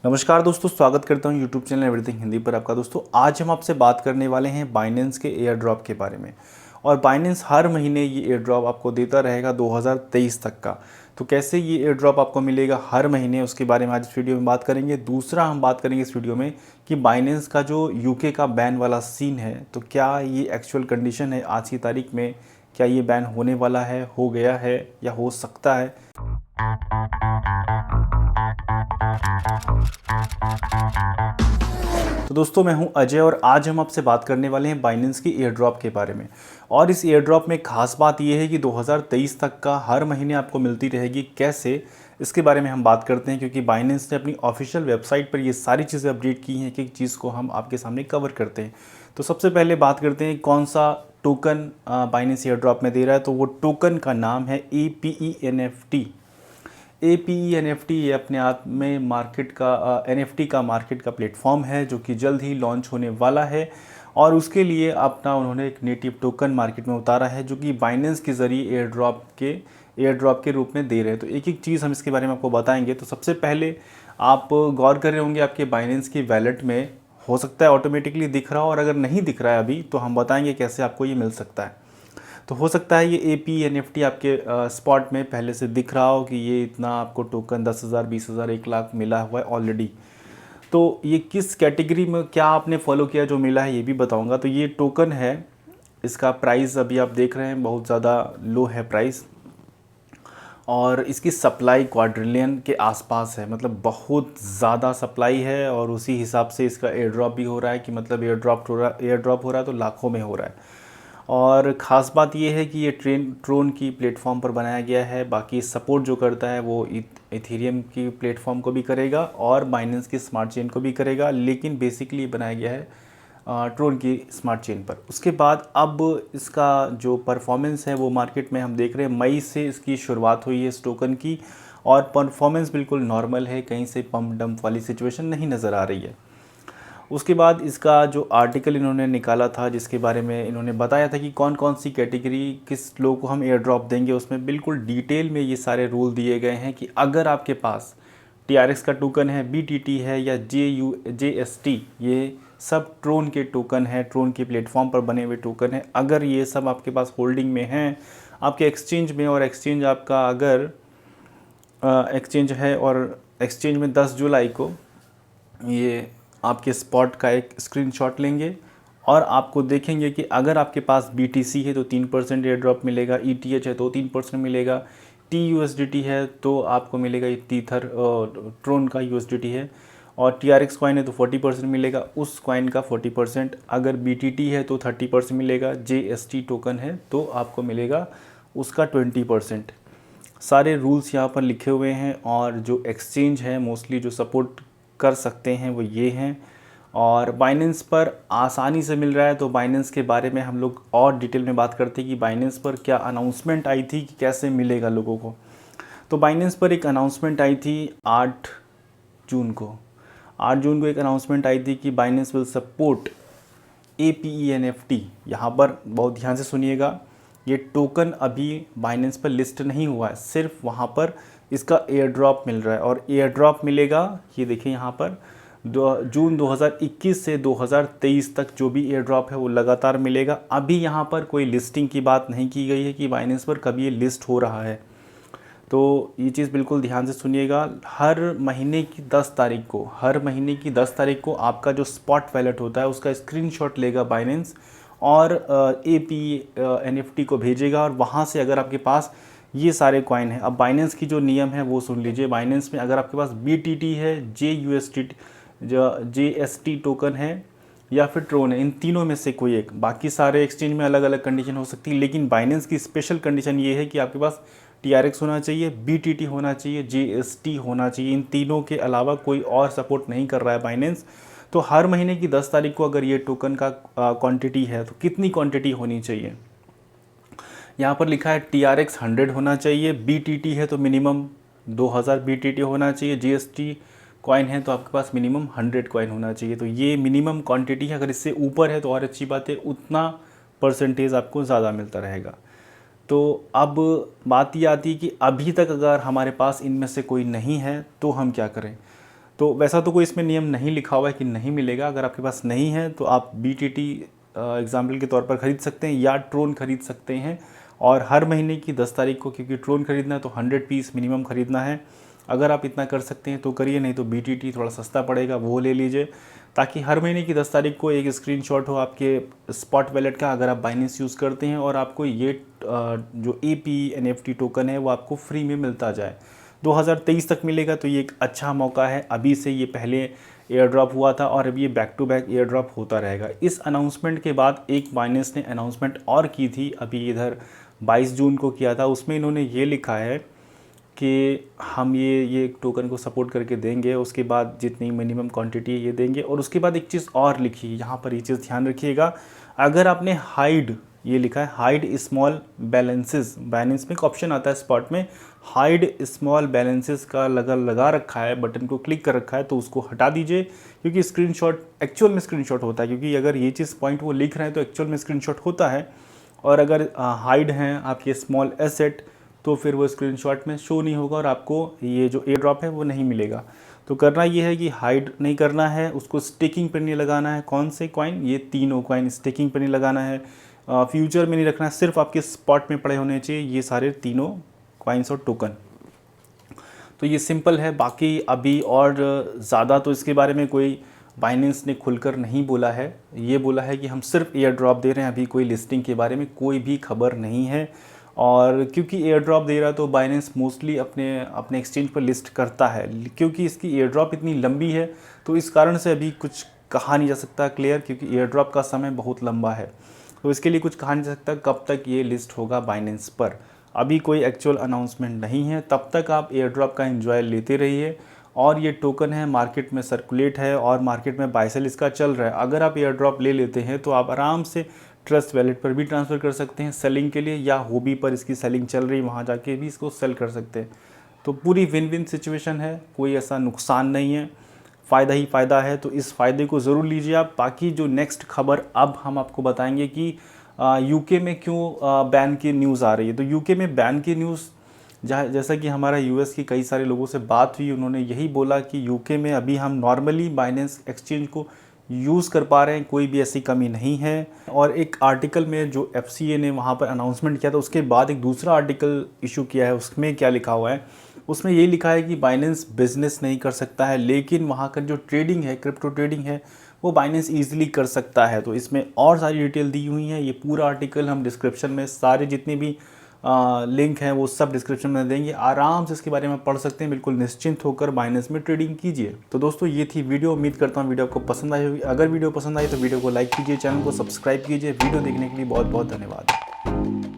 नमस्कार दोस्तों, स्वागत करता हूं यूट्यूब चैनल एवरीथिंग हिंदी पर आपका। दोस्तों आज हम आपसे बात करने वाले हैं बाइनेंस के एयर ड्रॉप के बारे में। और बाइनेंस हर महीने ये एयर ड्रॉप आपको देता रहेगा 2023 तक का। तो कैसे ये एयर ड्रॉप आपको मिलेगा हर महीने, उसके बारे में आज इस वीडियो में बात करेंगे। दूसरा हम बात करेंगे इस वीडियो में कि बाइनेंस का जो यूके का बैन वाला सीन है, तो क्या ये एक्चुअल कंडीशन है आज की तारीख में, क्या ये बैन होने वाला है, हो गया है या हो सकता है। तो दोस्तों मैं हूं अजय और आज हम आपसे बात करने वाले हैं बाइनेंस की एयर ड्रॉप के बारे में। और इस एयर ड्रॉप में खास बात यह है कि 2023 तक का हर महीने आपको मिलती रहेगी। कैसे, इसके बारे में हम बात करते हैं, क्योंकि बाइनेंस ने अपनी ऑफिशियल वेबसाइट पर ये सारी चीज़ें अपडेट की हैं कि एक चीज़ को हम आपके सामने कवर करते हैं। तो सबसे पहले बात करते हैं कौन सा टोकन बाइनेंस एयर ड्रॉप में दे रहा है। तो वो टोकन का नाम है APE NFT। APE NFT ये अपने आप में मार्केट का NFT का मार्केट का प्लेटफॉर्म है जो कि जल्द ही लॉन्च होने वाला है। और उसके लिए अपना उन्होंने एक नेटिव टोकन मार्केट में उतारा है जो कि बाइनेंस के ज़रिए एयर ड्रॉप के रूप में दे रहे हैं। तो एक एक चीज़ हम इसके बारे में आपको बताएंगे। तो सबसे पहले आप गौर कर रहे होंगे आपके बाइनेंस की वैलेट में हो सकता है ऑटोमेटिकली दिख रहा हो, और अगर नहीं दिख रहा है अभी तो हम बताएंगे कैसे आपको ये मिल सकता है। तो हो सकता है ये APE NFT आपके स्पॉट में पहले से दिख रहा हो कि ये इतना आपको टोकन 10,000, 20,000, 1 लाख मिला हुआ है ऑलरेडी। तो ये किस कैटेगरी में क्या आपने फॉलो किया जो मिला है ये भी बताऊंगा। तो ये टोकन है, इसका प्राइस अभी आप देख रहे हैं बहुत ज़्यादा लो है प्राइस, और इसकी सप्लाई क्वाड्रिलियन के आसपास है, मतलब बहुत ज़्यादा सप्लाई है। और उसी हिसाब से इसका एयर ड्रॉप भी हो रहा है कि मतलब एयर ड्रॉप हो रहा है तो लाखों में हो रहा है। और ख़ास बात ये है कि ये ट्रोन की प्लेटफॉर्म पर बनाया गया है। बाकी सपोर्ट जो करता है वो इथेरियम की प्लेटफॉर्म को भी करेगा और बाइनेंस की स्मार्ट चेन को भी करेगा, लेकिन बेसिकली बनाया गया है ट्रोन की स्मार्ट चेन पर। उसके बाद अब इसका जो परफॉर्मेंस है वो मार्केट में हम देख रहे हैं मई से इसकी शुरुआत हुई है इस टोकन की, और परफॉर्मेंस बिल्कुल नॉर्मल है, कहीं से पंप डंप वाली सिचुएशन नहीं नज़र आ रही है। उसके बाद इसका जो आर्टिकल इन्होंने निकाला था जिसके बारे में इन्होंने बताया था कि कौन कौन सी कैटेगरी किस लोगों को हम एयर ड्रॉप देंगे, उसमें बिल्कुल डिटेल में ये सारे रूल दिए गए हैं कि अगर आपके पास TRX का टोकन है, BTT है या JST, ये सब ट्रोन के टोकन है, ट्रोन के प्लेटफॉर्म पर बने हुए टोकन है। अगर ये सब आपके पास होल्डिंग में हैं आपके एक्सचेंज में, और एक्सचेंज आपका अगर एक्सचेंज है और एक्सचेंज में 10 जुलाई को ये आपके स्पॉट का एक स्क्रीनशॉट लेंगे और आपको देखेंगे कि अगर आपके पास BTC है तो 3% एयर ड्रॉप मिलेगा, ETH है तो 3% मिलेगा, TUSDT है तो आपको मिलेगा, टीथर ट्रोन का USDT है, और TRX कॉइन है तो 40% मिलेगा, उस कॉइन का 40%। अगर BTT है तो 30% मिलेगा, JST टोकन है तो आपको मिलेगा उसका 20%। सारे रूल्स यहाँ पर लिखे हुए हैं, और जो एक्सचेंज है मोस्टली जो सपोर्ट कर सकते हैं वो ये हैं, और बाइनेंस पर आसानी से मिल रहा है। तो बाइनेंस के बारे में हम लोग और डिटेल में बात करते हैं कि बाइनेंस पर क्या अनाउंसमेंट आई थी कि कैसे मिलेगा लोगों को। तो बाइनेंस पर एक अनाउंसमेंट आई थी 8 जून को। 8 जून को एक अनाउंसमेंट आई थी कि Binance will support APE NFT। यहाँ पर बहुत ध्यान से सुनिएगा, ये टोकन अभी बाइनेंस पर लिस्ट नहीं हुआ है, सिर्फ वहाँ पर इसका एयर ड्रॉप मिल रहा है। और एयर ड्रॉप मिलेगा, ये देखिए यहाँ पर जून 2021 से 2023 तक जो भी एयर ड्रॉप है वो लगातार मिलेगा। अभी यहाँ पर कोई लिस्टिंग की बात नहीं की गई है कि बाइनेंस पर कभी ये लिस्ट हो रहा है। तो ये चीज़ बिल्कुल ध्यान से सुनिएगा। हर महीने की 10 तारीख को आपका जो स्पॉट वैलेट होता है उसका स्क्रीनशॉट लेगा बाइनेंस, और APE NFT को भेजेगा, और वहाँ से अगर आपके पास ये सारे कॉइन हैं। अब बाइनेंस की जो नियम है वो सुन लीजिए। बाइनेंस में अगर आपके पास BTT है, JST टोकन है या फिर ट्रोन है, इन तीनों में से कोई एक, बाकी सारे एक्सचेंज में अलग अलग कंडीशन हो सकती है, लेकिन बाइनेंस की स्पेशल कंडीशन ये है कि आपके पास TRX होना चाहिए, BTT होना चाहिए, JST होना चाहिए। इन तीनों के अलावा कोई और सपोर्ट नहीं कर रहा है बाइनेंस। तो हर महीने की 10 तारीख को अगर ये टोकन का क्वांटिटी है तो कितनी क्वांटिटी होनी चाहिए, यहाँ पर लिखा है TRX 100 होना चाहिए, BTT है तो मिनिमम 2000 BTT होना चाहिए, JST कॉइन है तो आपके पास मिनिमम 100 कॉइन होना चाहिए। तो ये मिनिमम क्वांटिटी है, अगर इससे ऊपर है तो और अच्छी बात है, उतना परसेंटेज आपको ज़्यादा मिलता रहेगा। तो अब बात ये आती है कि अभी तक अगर हमारे पास इनमें से कोई नहीं है तो हम क्या करें। तो वैसा तो कोई इसमें नियम नहीं लिखा हुआ है कि नहीं मिलेगा। अगर आपके पास नहीं है तो आप BTT एग्जाम्पल के तौर पर ख़रीद सकते हैं या ट्रोन ख़रीद सकते हैं। और हर महीने की 10 तारीख को, क्योंकि ट्रोन ख़रीदना है तो 100 पीस मिनिमम ख़रीदना है। अगर आप इतना कर सकते हैं तो करिए, नहीं तो BTT थोड़ा सस्ता पड़ेगा, वो ले लीजिए, ताकि हर महीने की 10 तारीख को एक स्क्रीनशॉट हो आपके स्पॉट वैलेट का, अगर आप बाइनेंस यूज़ करते हैं, और आपको ये जो AP NFT टोकन है वो आपको फ्री में मिलता जाए। 2023 तक मिलेगा, तो ये एक अच्छा मौका है अभी से। ये पहले एयर ड्रॉप हुआ था और अब ये back to back air drop होता रहेगा। इस अनाउंसमेंट के बाद एक बाइनेंस ने अनाउंसमेंट और की थी, अभी इधर 22 जून को किया था। उसमें इन्होंने ये लिखा है कि हम ये टोकन को सपोर्ट करके देंगे, उसके बाद जितनी मिनिमम क्वांटिटी है ये देंगे। और उसके बाद एक चीज़ और लिखी है यहाँ पर, ये चीज़ ध्यान रखिएगा, अगर आपने हाइड, ये लिखा है हाइड स्मॉल बैलेंसेस, बाइनेंस में एक ऑप्शन आता है स्पॉट में, हाइड स्मॉल बैलेंसेस का लगा रखा है, बटन को क्लिक कर रखा है, तो उसको हटा दीजिए, क्योंकि स्क्रीनशॉट एक्चुअल में स्क्रीनशॉट होता है। क्योंकि अगर ये चीज़ पॉइंट वो लिख रहे हैं तो एक्चुअल में स्क्रीनशॉट होता है, और अगर हाइड हैं आपके स्मॉल एसेट तो फिर वो स्क्रीनशॉट में शो नहीं होगा और आपको ये जो एयर ड्रॉप है वो नहीं मिलेगा। तो करना ये है कि हाइड नहीं करना है, उसको स्टेकिंग पे नहीं लगाना है। कौन से कॉइन? ये तीनों कॉइन स्टेकिंग पे नहीं लगाना है, फ्यूचर में नहीं रखना है, सिर्फ आपके स्पॉट में पड़े होने चाहिए ये सारे तीनों कॉइन्स और टोकन। तो ये सिंपल है। बाकी अभी और ज़्यादा तो इसके बारे में कोई बाइनेंस ने खुलकर नहीं बोला है। ये बोला है कि हम सिर्फ एयर ड्रॉप दे रहे हैं, अभी कोई लिस्टिंग के बारे में कोई भी खबर नहीं है। और क्योंकि एयर ड्रॉप दे रहा है तो बाइनेंस मोस्टली अपने एक्सचेंज पर लिस्ट करता है। क्योंकि इसकी एयर ड्रॉप इतनी लंबी है तो इस कारण से अभी कुछ कहा नहीं जा सकता क्लियर, क्योंकि एयर ड्रॉप का समय बहुत लंबा है, तो इसके लिए कुछ कहा नहीं जा सकता कब तक ये लिस्ट होगा बाइनेंस पर। अभी कोई एक्चुअल अनाउंसमेंट नहीं है, तब तक आप एयर ड्रॉप का एंजॉय लेते रहिए। और ये टोकन है, मार्केट में सर्कुलेट है और मार्केट में बाय सेल इसका चल रहा है। अगर आप एयर ड्रॉप ले लेते हैं तो आप आराम से ट्रस्ट वैलेट पर भी ट्रांसफ़र कर सकते हैं सेलिंग के लिए, या होबी पर इसकी सेलिंग चल रही वहाँ जाके भी इसको सेल कर सकते हैं। तो पूरी विन विन सिचुएशन है, कोई ऐसा नुकसान नहीं है, फ़ायदा ही फ़ायदा है। तो इस फ़ायदे को ज़रूर लीजिए आप। बाकी जो नेक्स्ट खबर अब हम आपको बताएंगे कि यूके में क्यों बैन की न्यूज़ आ रही है। तो यूके में बैन की न्यूज़, जैसा कि हमारा यूएस की कई सारे लोगों से बात हुई, उन्होंने यही बोला कि यूके में अभी हम नॉर्मली बाइनेंस एक्सचेंज को यूज़ कर पा रहे हैं, कोई भी ऐसी कमी नहीं है। और एक आर्टिकल में जो FCA ने वहाँ पर अनाउंसमेंट किया था, उसके बाद एक दूसरा आर्टिकल इशू किया है। उसमें क्या लिखा हुआ है? उसमें ये लिखा है कि बाइनेंस बिजनेस नहीं कर सकता है, लेकिन वहाँ का जो ट्रेडिंग है, क्रिप्टो ट्रेडिंग है, वो बाइनेंस ईजिली कर सकता है। तो इसमें और सारी डिटेल दी हुई है। ये पूरा आर्टिकल हम डिस्क्रिप्शन में, सारे जितने भी लिंक हैं वो सब डिस्क्रिप्शन में देंगे, आराम से इसके बारे में पढ़ सकते हैं। बिल्कुल निश्चिंत होकर बाइनेंस में ट्रेडिंग कीजिए। तो दोस्तों ये थी वीडियो, उम्मीद करता हूँ वीडियो आपको पसंद आई होगी। अगर वीडियो पसंद आई तो वीडियो को लाइक कीजिए, चैनल को सब्सक्राइब कीजिए। वीडियो देखने के लिए बहुत बहुत धन्यवाद।